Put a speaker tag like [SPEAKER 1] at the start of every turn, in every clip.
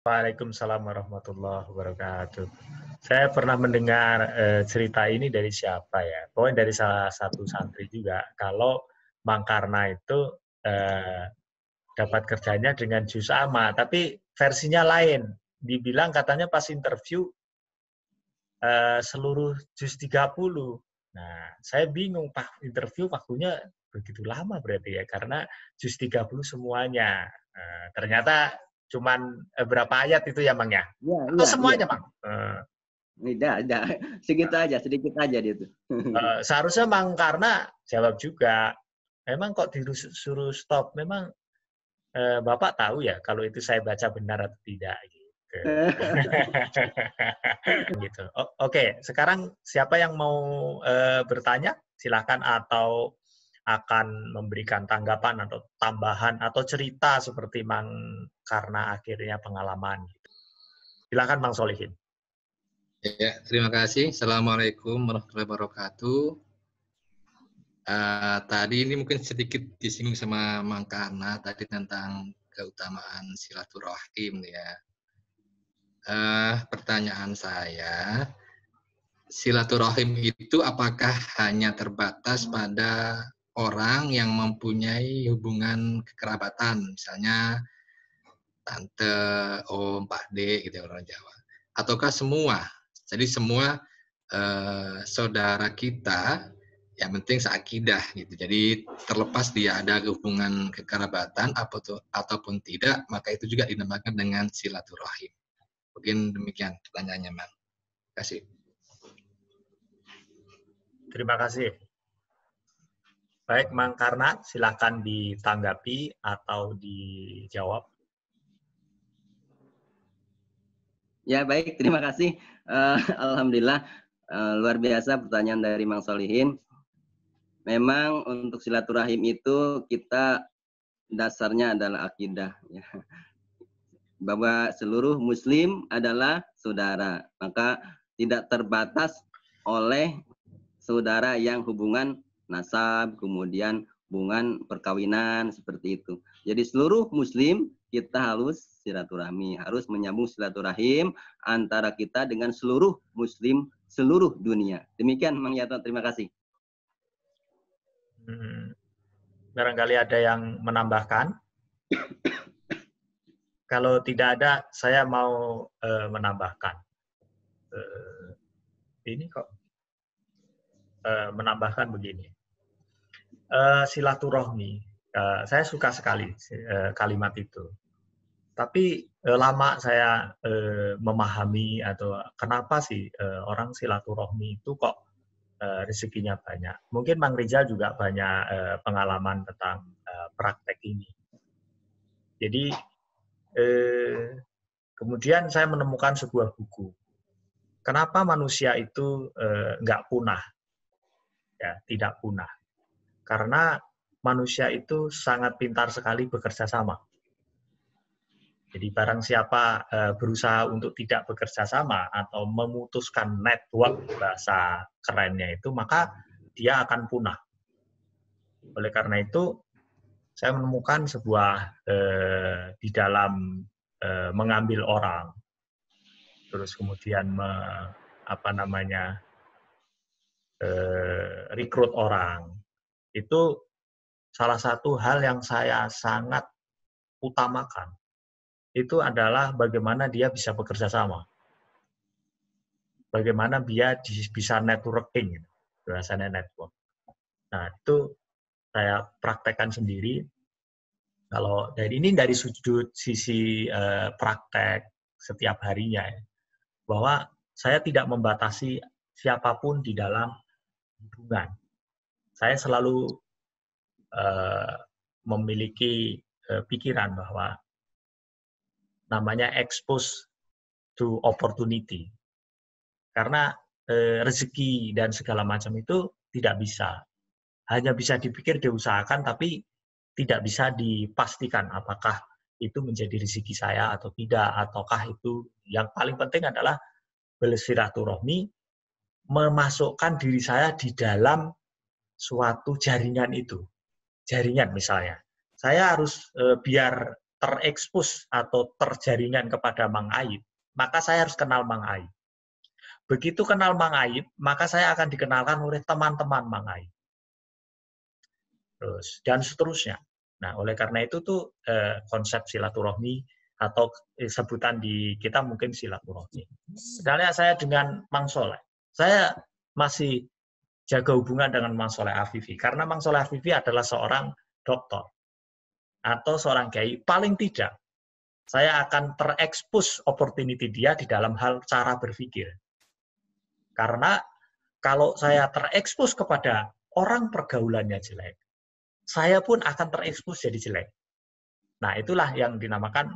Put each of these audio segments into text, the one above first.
[SPEAKER 1] Waalaikumsalam warahmatullahi wabarakatuh. Saya pernah mendengar cerita ini dari siapa ya? Pokoknya dari salah satu santri juga. Kalau Mang Karna itu eh, dapat kerjanya dengan jus ama, tapi versinya lain. Dibilang katanya pas interview seluruh jus 30. Nah, saya bingung, Pak, interview waktunya begitu lama berarti ya, karena jus 30 semuanya. Ternyata cuman berapa ayat itu ya, Bang ya?
[SPEAKER 2] Iya,
[SPEAKER 1] Atau
[SPEAKER 2] iya, iya.
[SPEAKER 1] semuanya, Bang?
[SPEAKER 2] Tidak. Segitu aja, sedikit aja dia tuh.
[SPEAKER 1] Seharusnya Bang karena jawab juga, memang kok disuruh stop, memang Bapak tahu ya kalau itu saya baca benar atau tidak gitu. Gitu. Oke, sekarang siapa yang mau bertanya? Silakan atau akan memberikan tanggapan atau tambahan atau cerita seperti Mang karena akhirnya pengalaman. Silakan Bang Solihin.
[SPEAKER 3] Ya, terima kasih. Assalamualaikum warahmatullahi wabarakatuh. Tadi ini mungkin sedikit disinggung sama Mang Karna tadi tentang keutamaan silaturahim ya. Pertanyaan saya, silaturahim itu apakah hanya terbatas pada orang yang mempunyai hubungan kekerabatan, misalnya tante, om, Pak D gitu orang Jawa, ataukah semua? Jadi semua saudara kita yang penting seakidah gitu. Jadi terlepas dia ada hubungan kekerabatan ataupun tidak, maka itu juga dinamakan dengan silaturahim. Mungkin demikian pertanyaannya, Mang. Terima kasih.
[SPEAKER 1] Terima kasih. Baik, Mang Karna, silakan ditanggapi atau dijawab.
[SPEAKER 2] Ya, baik, terima kasih. Alhamdulillah, luar biasa pertanyaan dari Mang Solihin. Memang untuk silaturahim itu kita dasarnya adalah akidah, ya. Bahwa seluruh muslim adalah saudara. Maka tidak terbatas oleh saudara yang hubungan nasab, kemudian hubungan perkawinan, seperti itu. Jadi seluruh muslim kita harus silaturahmi, harus menyambung silaturahim antara kita dengan seluruh muslim seluruh dunia. Demikian Mang Yato, terima kasih.
[SPEAKER 1] Barangkali ada yang menambahkan? Kalau tidak ada, saya mau menambahkan. Ini kok menambahkan begini. Silaturahmi, saya suka sekali kalimat itu. Tapi lama saya memahami atau kenapa sih orang silaturahmi itu kok rezekinya banyak. Mungkin Mang Rizal juga banyak pengalaman tentang praktek ini. Jadi kemudian saya menemukan sebuah buku. Kenapa manusia itu nggak punah? Ya, tidak punah. Karena manusia itu sangat pintar sekali bekerja sama. Jadi barang siapa berusaha untuk tidak bekerja sama atau memutuskan network, bahasa kerennya itu, maka dia akan punah. Oleh karena itu, saya menemukan sebuah di dalam mengambil orang, terus kemudian rekrut orang, itu salah satu hal yang saya sangat utamakan. Itu adalah bagaimana dia bisa bekerja sama. Bagaimana dia bisa networking, bahasanya network. Nah, itu saya praktekkan sendiri. Kalau dari sudut sisi praktek setiap harinya, ya, bahwa saya tidak membatasi siapapun di dalam hubungan. Saya selalu memiliki pikiran bahwa namanya expose to opportunity. Karena rezeki dan segala macam itu tidak bisa. Hanya bisa dipikir, diusahakan, tapi tidak bisa dipastikan apakah itu menjadi rezeki saya atau tidak, ataukah itu yang paling penting adalah bersilaturahmi, memasukkan diri saya di dalam suatu jaringan itu. Jaringan misalnya. Saya harus biar terekspos atau terjaringan kepada Mang Aib, maka saya harus kenal Mang Aib. Begitu kenal Mang Aib, maka saya akan dikenalkan oleh teman-teman Mang Aib. Terus, dan seterusnya. Nah, oleh karena itu tuh konsep silaturahmi atau sebutan di kita mungkin silaturahmi. Misalnya saya dengan Mang Soleh, saya masih jaga hubungan dengan Mang Soleh Afifi karena Mang Soleh Afifi adalah seorang dokter atau seorang kiai. Paling tidak saya akan terekspos opportunity dia di dalam hal cara berpikir. Karena kalau saya terekspos kepada orang pergaulannya jelek, saya pun akan terekspos jadi jelek. Nah, itulah yang dinamakan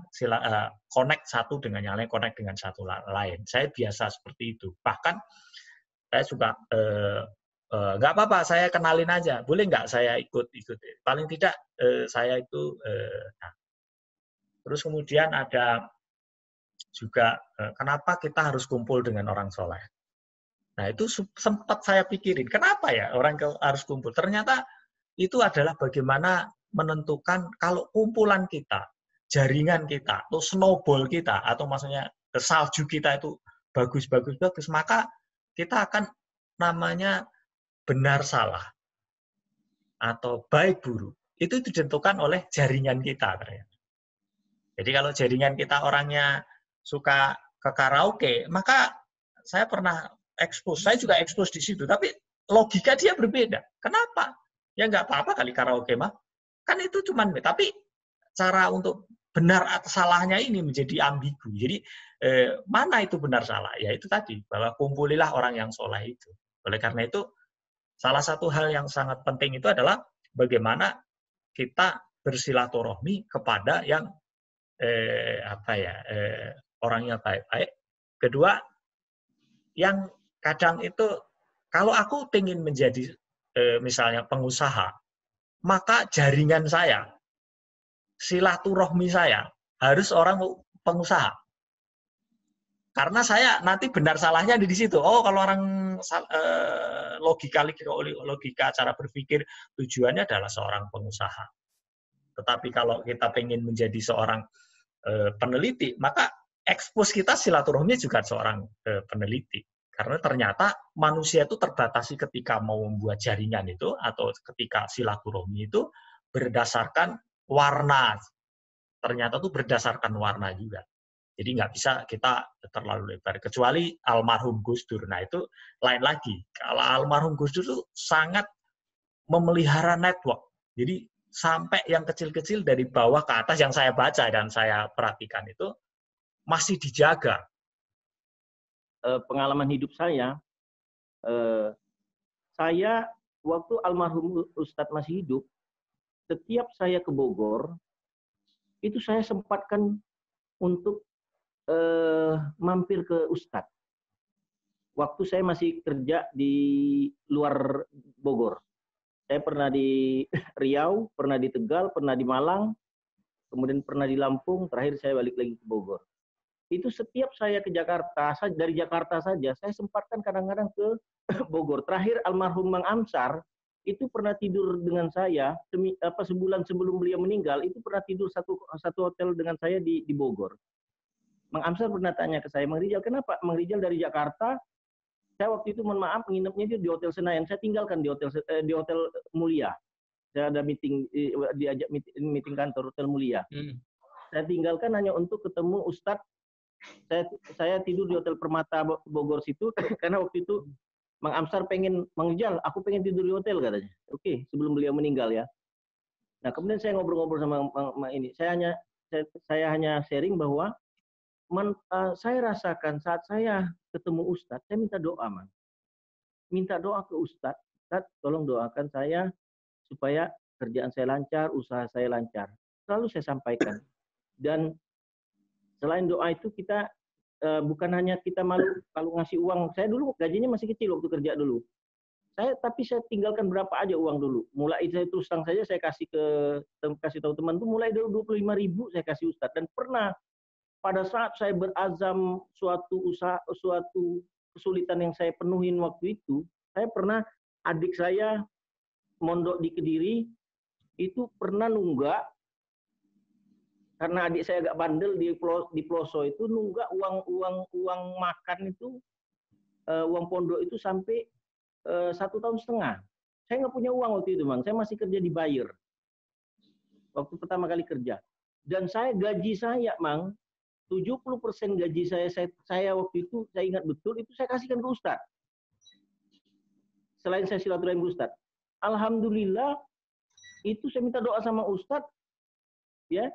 [SPEAKER 1] connect satu dengan yang lain, connect dengan satu lain. Saya biasa seperti itu. Bahkan saya suka nggak apa-apa, saya kenalin aja. Boleh nggak saya ikut? Paling tidak saya itu. Nah. Terus kemudian ada juga kenapa kita harus kumpul dengan orang soleh. Nah, itu sempat saya pikirin, kenapa ya orang harus kumpul? Ternyata itu adalah bagaimana menentukan kalau kumpulan kita, jaringan kita, atau snowball kita, atau maksudnya salju kita itu bagus, maka kita akan namanya benar salah atau baik buruk. Itu ditentukan oleh jaringan kita ternyata. Jadi kalau jaringan kita orangnya suka ke karaoke, maka saya pernah expose, saya juga expose di situ, tapi logika dia berbeda. Kenapa? Ya nggak apa-apa kali karaoke mah. Kan itu cuman, tapi cara untuk benar atau salahnya ini menjadi ambigu. Jadi mana itu benar salah? Ya itu tadi, bahwa kumpulilah orang yang soleh itu. Oleh karena itu, salah satu hal yang sangat penting itu adalah bagaimana kita bersilaturahmi kepada yang orangnya baik-baik. Kedua, yang kadang itu kalau aku ingin menjadi misalnya pengusaha, maka jaringan saya, silaturahmi saya harus orang pengusaha. Karena saya nanti benar salahnya di situ. Oh, kalau orang logika cara berpikir tujuannya adalah seorang pengusaha. Tetapi kalau kita ingin menjadi seorang peneliti, maka ekspos kita silaturahmi juga seorang peneliti. Karena ternyata manusia itu terbatasi ketika mau membuat jaringan itu, atau ketika silaturahmi itu berdasarkan warna. Ternyata itu berdasarkan warna juga. Jadi nggak bisa kita terlalu lebar. Kecuali almarhum Gus Dur. Nah itu lain lagi. Kalau almarhum Gus Dur itu sangat memelihara network. Jadi sampai yang kecil-kecil dari bawah ke atas yang saya baca dan saya perhatikan itu masih dijaga.
[SPEAKER 4] Pengalaman hidup saya waktu almarhum Ustadz masih hidup, setiap saya ke Bogor, itu saya sempatkan untuk mampir ke Ustadz. Waktu saya masih kerja di luar Bogor. Saya pernah di Riau, pernah di Tegal, pernah di Malang, kemudian pernah di Lampung, terakhir saya balik lagi ke Bogor. Itu setiap saya ke Jakarta, dari Jakarta saja, saya sempatkan kadang-kadang ke Bogor. Terakhir almarhum Mang Amsar, itu pernah tidur dengan saya, sebulan sebelum beliau meninggal, itu pernah tidur satu hotel dengan saya di Bogor. Mang Amsar pernah tanya ke saya, Mang Rijal, kenapa? Mang Rijal dari Jakarta, saya waktu itu mohon maaf menginapnya di Hotel Senayan. Saya tinggalkan di hotel Mulia. Saya ada diajak meeting kantor Hotel Mulia. Saya tinggalkan hanya untuk ketemu Ustadz. Saya tidur di Hotel Permata Bogor situ karena waktu itu Mang Amsar Mang Rijal, aku pengen tidur di hotel katanya. Oke, sebelum beliau meninggal ya. Nah kemudian saya ngobrol-ngobrol sama ini. Saya hanya sharing bahwa saya rasakan saat saya ketemu Ustadz, saya minta doa, Man. Minta doa ke Ustadz, Ustadz tolong doakan saya supaya kerjaan saya lancar, usaha saya lancar. Selalu saya sampaikan. Dan selain doa itu kita bukan hanya kita malu kalau ngasih uang. Saya dulu gajinya masih kecil waktu kerja dulu. Tapi saya tinggalkan berapa aja uang dulu. Mulai saya terus terang saja saya kasih tahu teman tuh mulai dari 25.000 saya kasih Ustadz. Dan pernah pada saat saya berazam suatu kesulitan yang saya penuhin waktu itu, saya pernah adik saya mondok di Kediri itu pernah nunggak karena adik saya agak bandel di Ploso itu nunggak uang makan itu, uang pondok itu sampai 1,5 tahun. Saya nggak punya uang waktu itu, Mang. Saya masih kerja di Bayer. Waktu pertama kali kerja. Dan gaji saya, Mang, 70% gaji saya waktu itu, saya ingat betul, itu saya kasihkan ke Ustadz. Selain saya silaturahim ke Ustadz. Alhamdulillah, itu saya minta doa sama Ustadz, ya.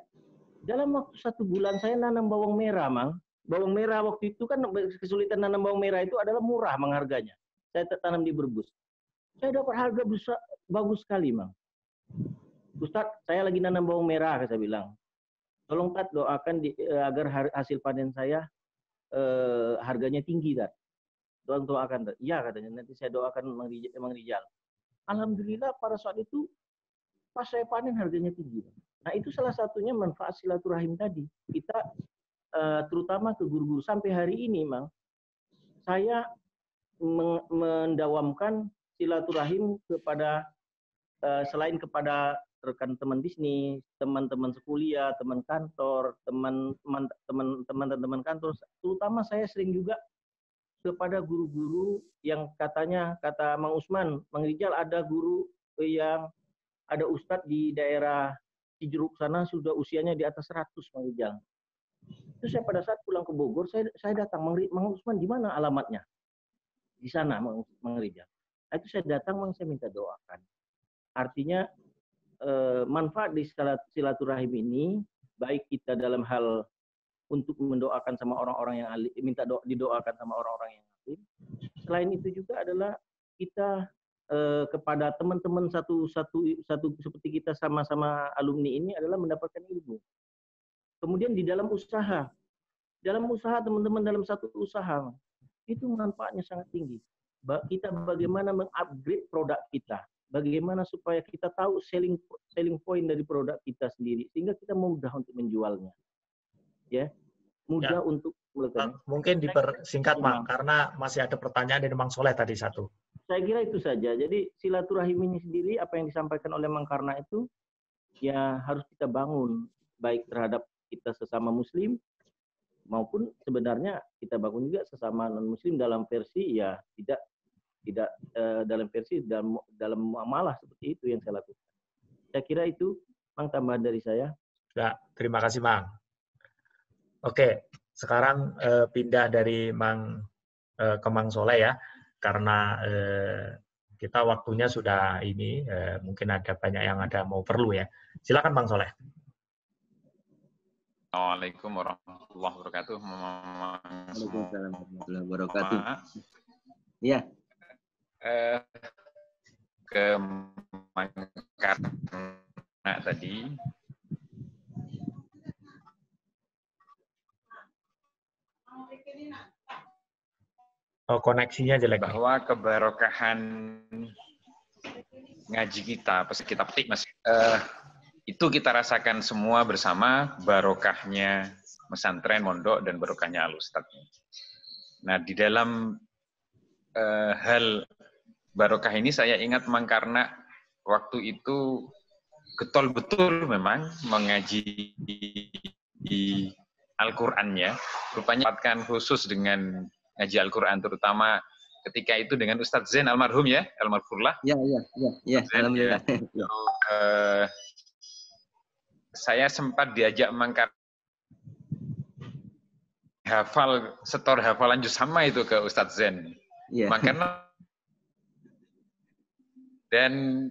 [SPEAKER 4] Dalam waktu 1 bulan saya nanam bawang merah, Mang. Bawang merah waktu itu kan kesulitan nanam bawang merah itu adalah murah, Mang, harganya. Saya tanam di Brebes. Saya dapat harga bagus sekali, Mang. Ustadz, saya lagi nanam bawang merah, saya bilang. Tolong Tat doakan agar hasil panen saya harganya tinggi, Tat. Tolong doakan, Tat. Iya katanya, nanti saya doakan Mang Rijal. Alhamdulillah pada saat itu pas saya panen harganya tinggi. Nah itu salah satunya manfaat silaturahim tadi. Kita terutama ke guru-guru sampai hari ini, Mang, saya mendawamkan silaturahim kepada selain kepada rekan teman bisnis, teman-teman sekuliah, teman kantor, teman-teman kantor, terutama saya sering juga kepada guru-guru yang kata Mang Usman, Mang Rijal, ada guru yang ada ustadz di daerah Cijeruk sana sudah usianya di atas 100, Mang Rijal. Itu saya pada saat pulang ke Bogor, saya datang, Mang Usman di mana alamatnya? Di sana, Mang Rijal. Nah, itu saya datang, Mang, saya minta doakan. Artinya manfaat di silaturahim ini, baik kita dalam hal untuk mendoakan sama orang-orang yang alim, didoakan sama orang-orang yang alim. Selain itu juga adalah kita kepada teman-teman satu seperti kita sama-sama alumni ini adalah mendapatkan ilmu. Kemudian di dalam usaha teman-teman dalam satu usaha itu manfaatnya sangat tinggi. Kita bagaimana mengupgrade produk kita. Bagaimana supaya kita tahu selling point dari produk kita sendiri sehingga kita mudah untuk menjualnya, ya, mudah untuk
[SPEAKER 1] mungkin dipersingkat, Mang, karena masih ada pertanyaan dari Mang Soleh tadi satu.
[SPEAKER 4] Saya kira itu saja. Jadi silaturahim ini sendiri apa yang disampaikan oleh Mang Karna itu ya harus kita bangun baik terhadap kita sesama Muslim maupun sebenarnya kita bangun juga sesama non Muslim dalam versi ya tidak dalam versi dalam muamalah seperti itu yang saya lakukan. Saya kira itu, Mang, tambahan dari saya.
[SPEAKER 1] Ya, terima kasih, Mang. Oke, sekarang pindah dari Mang ke Mang Soleh ya, karena kita waktunya sudah ini, mungkin ada banyak yang mau perlu ya. Silakan, Mang Soleh.
[SPEAKER 5] Assalamualaikum warahmatullahi wabarakatuh.
[SPEAKER 2] Waalaikumsalam warahmatullahi wabarakatuh. Iya.
[SPEAKER 5] Ke Karna tadi,
[SPEAKER 1] koneksinya jelek
[SPEAKER 5] bahwa keberkahan ngaji kita, pas kita petik mas, itu kita rasakan semua bersama, barokahnya pesantren, mondok, dan barokahnya al-ustadz. Nah di dalam hal barokah ini saya ingat Mang Karna waktu itu getol betul memang mengaji di Al-Qur'annya, rupanya khusus dengan ngaji Al-Qur'an, terutama ketika itu dengan Ustadz Zain almarhum ya, almarhumlah.
[SPEAKER 2] Ya, alhamdulillah.
[SPEAKER 5] Saya sempat diajak Mang Karna setor hafalan juz sama itu ke Ustadz Zain.
[SPEAKER 2] Ya.
[SPEAKER 5] Mang Karna. Dan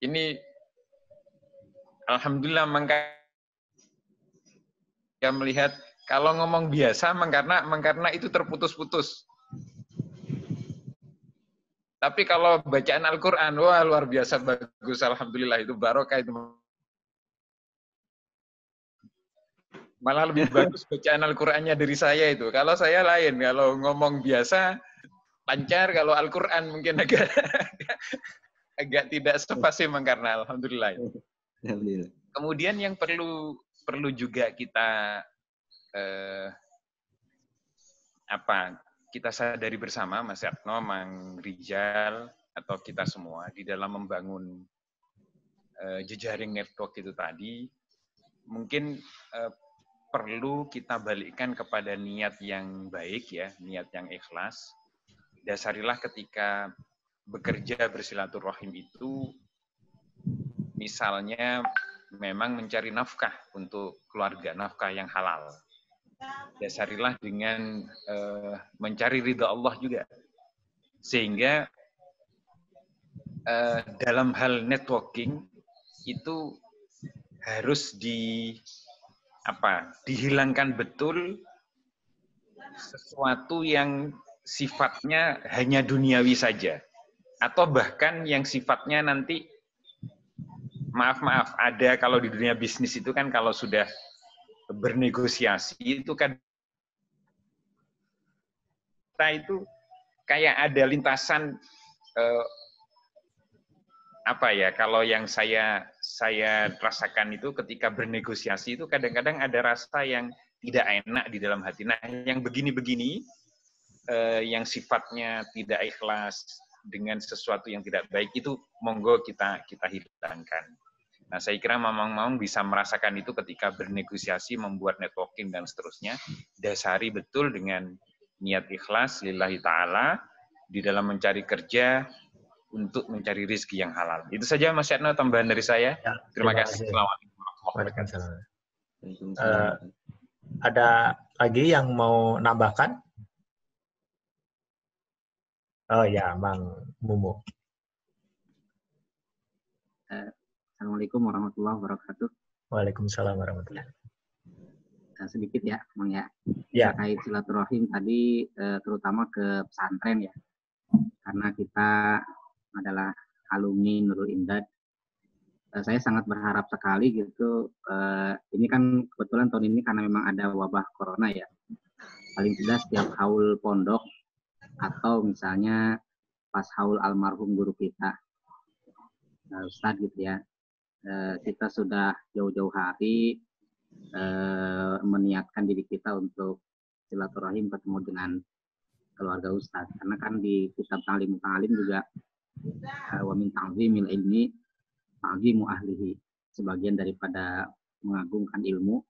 [SPEAKER 5] ini alhamdulillah Mang Karna melihat kalau ngomong biasa Mang Karna itu terputus-putus. Tapi kalau bacaan Al-Qur'an, wah luar biasa bagus, alhamdulillah, itu barokah itu. Malah lebih bagus bacaan Al-Qur'annya dari saya itu. Kalau saya lain, kalau ngomong biasa lancar, kalau Al-Qur'an mungkin agak tidak sepasih Mang Karna, alhamdulillah.
[SPEAKER 2] Alhamdulillah.
[SPEAKER 5] Kemudian yang perlu juga kita kita sadari bersama, Mas Yatno, Mang Rijal, atau kita semua di dalam membangun jejaring network itu tadi, mungkin perlu kita balikkan kepada niat yang baik ya, niat yang ikhlas. Dasarilah ketika bekerja bersilaturahim itu, misalnya memang mencari nafkah untuk keluarga, nafkah yang halal. Dasarilah dengan mencari ridha Allah juga. Sehingga dalam hal networking itu harus dihilangkan betul sesuatu yang sifatnya hanya duniawi saja, atau bahkan yang sifatnya nanti maaf ada kalau di dunia bisnis itu kan kalau sudah bernegosiasi itu kan kita itu kayak ada lintasan kalau yang saya rasakan itu ketika bernegosiasi itu kadang-kadang ada rasa yang tidak enak di dalam hati. Nah, yang begini-begini, yang sifatnya tidak ikhlas dengan sesuatu yang tidak baik itu monggo kita hilangkan. Nah, saya kira Mamang bisa merasakan itu ketika bernegosiasi, membuat networking dan seterusnya. Dasari betul dengan niat ikhlas lillahi ta'ala di dalam mencari kerja, untuk mencari rezeki yang halal. Itu saja Mas Yatno, tambahan dari saya.
[SPEAKER 1] Ya,
[SPEAKER 5] terima kasih.
[SPEAKER 1] Waalaikumsalam. Ada lagi yang mau nambahkan? Oh ya, Bang Mumu.
[SPEAKER 6] Assalamualaikum warahmatullahi wabarakatuh.
[SPEAKER 1] Waalaikumsalam warahmatullahi wabarakatuh.
[SPEAKER 6] Sedikit ya, Bang ya.
[SPEAKER 1] Ya.
[SPEAKER 6] Terkait silaturahim tadi, terutama ke pesantren ya. Karena kita adalah alumni Nurul Imdad. Saya sangat berharap sekali gitu. Ini kan kebetulan tahun ini karena memang ada wabah corona ya. Paling tidak setiap haul pondok atau misalnya pas haul almarhum guru kita, Ustadz gitu ya. Kita sudah jauh-jauh hari meniatkan diri kita untuk silaturahim ketemu dengan keluarga Ustadz. Karena kan di kitab Ta'lim juga wa min ta'zimil ilmi ta'zimu ahlihi. Sebagian daripada mengagungkan ilmu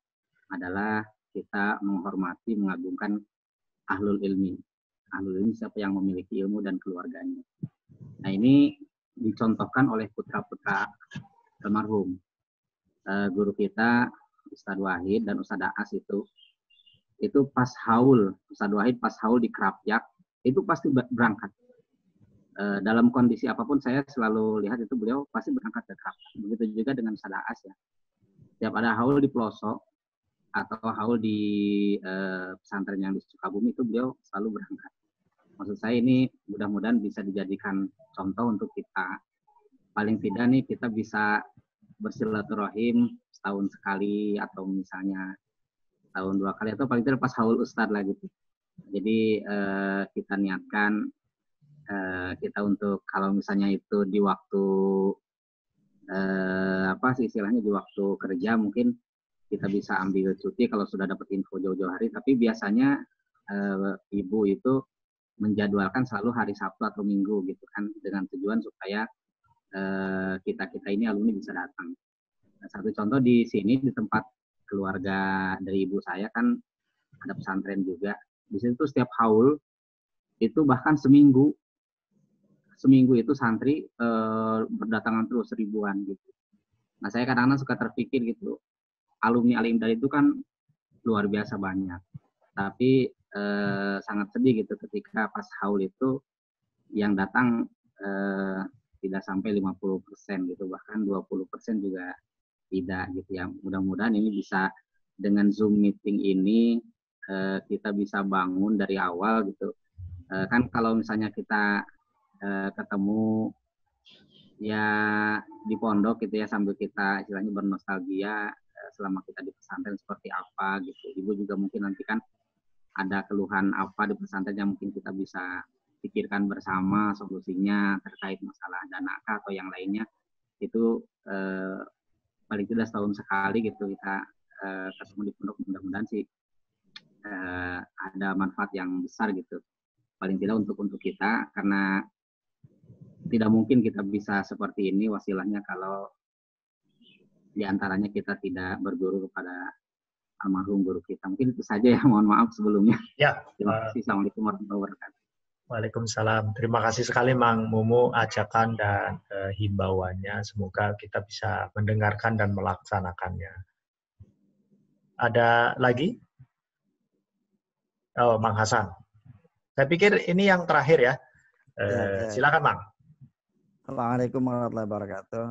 [SPEAKER 6] adalah kita menghormati, mengagungkan ahlul ilmi. Ahlul ilmi siapa yang memiliki ilmu dan keluarganya. Nah, ini dicontohkan oleh putra-putra almarhum. Guru kita Ustadz Wahid dan Ustadz Aas itu pas haul, Ustadz Wahid pas haul di Krapyak itu pasti berangkat. Dalam kondisi apapun saya selalu lihat itu beliau pasti berangkat ke Krapyak. Begitu juga dengan Ustadz Aas ya. Setiap ada haul di pelosok atau haul di pesantren yang di Sukabumi itu beliau selalu berangkat. Maksud saya ini mudah-mudahan bisa dijadikan contoh untuk kita. Paling tidak nih kita bisa bersilaturahim setahun sekali atau misalnya tahun 2 kali atau paling tidak pas haul Ustadz lah gitu. Jadi kita niatkan kita untuk kalau misalnya itu di waktu istilahnya di waktu kerja mungkin kita bisa ambil cuti kalau sudah dapat info jauh-jauh hari. Tapi biasanya ibu itu menjadwalkan selalu hari Sabtu atau Minggu gitu kan dengan tujuan supaya kita ini alumni bisa datang. Nah, satu contoh di sini di tempat keluarga dari ibu saya kan ada pesantren juga. Di situ setiap haul itu bahkan seminggu itu santri berdatangan terus ribuan gitu. Nah, saya kadang-kadang suka terpikir gitu, alumni Al-Imdad itu kan luar biasa banyak. Tapi sangat sedih gitu ketika pas haul itu yang datang tidak sampai 50% gitu, bahkan 20% juga tidak gitu ya. Mudah-mudahan ini bisa dengan Zoom meeting ini kita bisa bangun dari awal gitu. Kan kalau misalnya kita ketemu ya di pondok gitu ya sambil kita istilahnya bernostalgia selama kita di pesantren seperti apa gitu. Ibu juga mungkin nanti kan ada keluhan apa di pesantren yang mungkin kita bisa pikirkan bersama solusinya terkait masalah dana atau yang lainnya. Itu paling tidak setahun sekali gitu kita ketemu di pondok, mudah-mudahan sih ada manfaat yang besar gitu. Paling tidak untuk kita, karena tidak mungkin kita bisa seperti ini wasilahnya kalau di antaranya kita tidak berguru kepada almarhum guru kita. Mungkin itu saja ya, mohon maaf sebelumnya.
[SPEAKER 1] Ya.
[SPEAKER 6] Terima kasih. Assalamualaikum warahmatullahi wabarakatuh.
[SPEAKER 1] Waalaikumsalam. Terima kasih sekali Mang Mumu ajakan dan himbauannya. Semoga kita bisa mendengarkan dan melaksanakannya. Ada lagi? Oh, Mang Hasan. Saya pikir ini yang terakhir ya. Silakan Mang.
[SPEAKER 7] Assalamualaikum warahmatullahi wabarakatuh.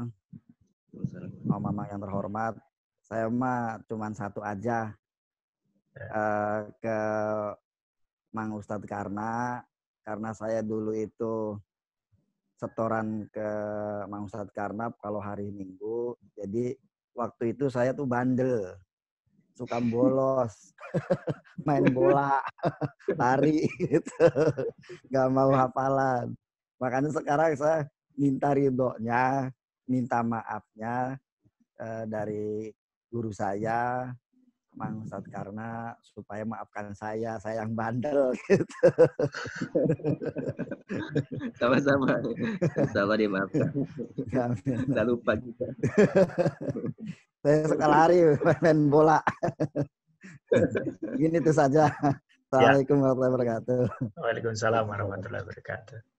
[SPEAKER 7] Mama yang terhormat, saya mah cuma satu aja ke Mang Ustadz karena saya dulu itu setoran ke Mang Ustadz Karnap kalau hari Minggu. Jadi waktu itu saya tuh bandel, suka bolos, main bola, lari gitu, nggak mau hafalan. Makanya sekarang saya minta ridhonya, minta maafnya dari guru saya, Mang Ustadz Karna, supaya maafkan saya yang bandel gitu.
[SPEAKER 2] Sama-sama. Sama dimaafkan. Tidak lupa juga.
[SPEAKER 7] Saya sekali hari main bola. Ini itu saja. Assalamualaikum warahmatullahi wabarakatuh.
[SPEAKER 1] Waalaikumsalam warahmatullahi wabarakatuh.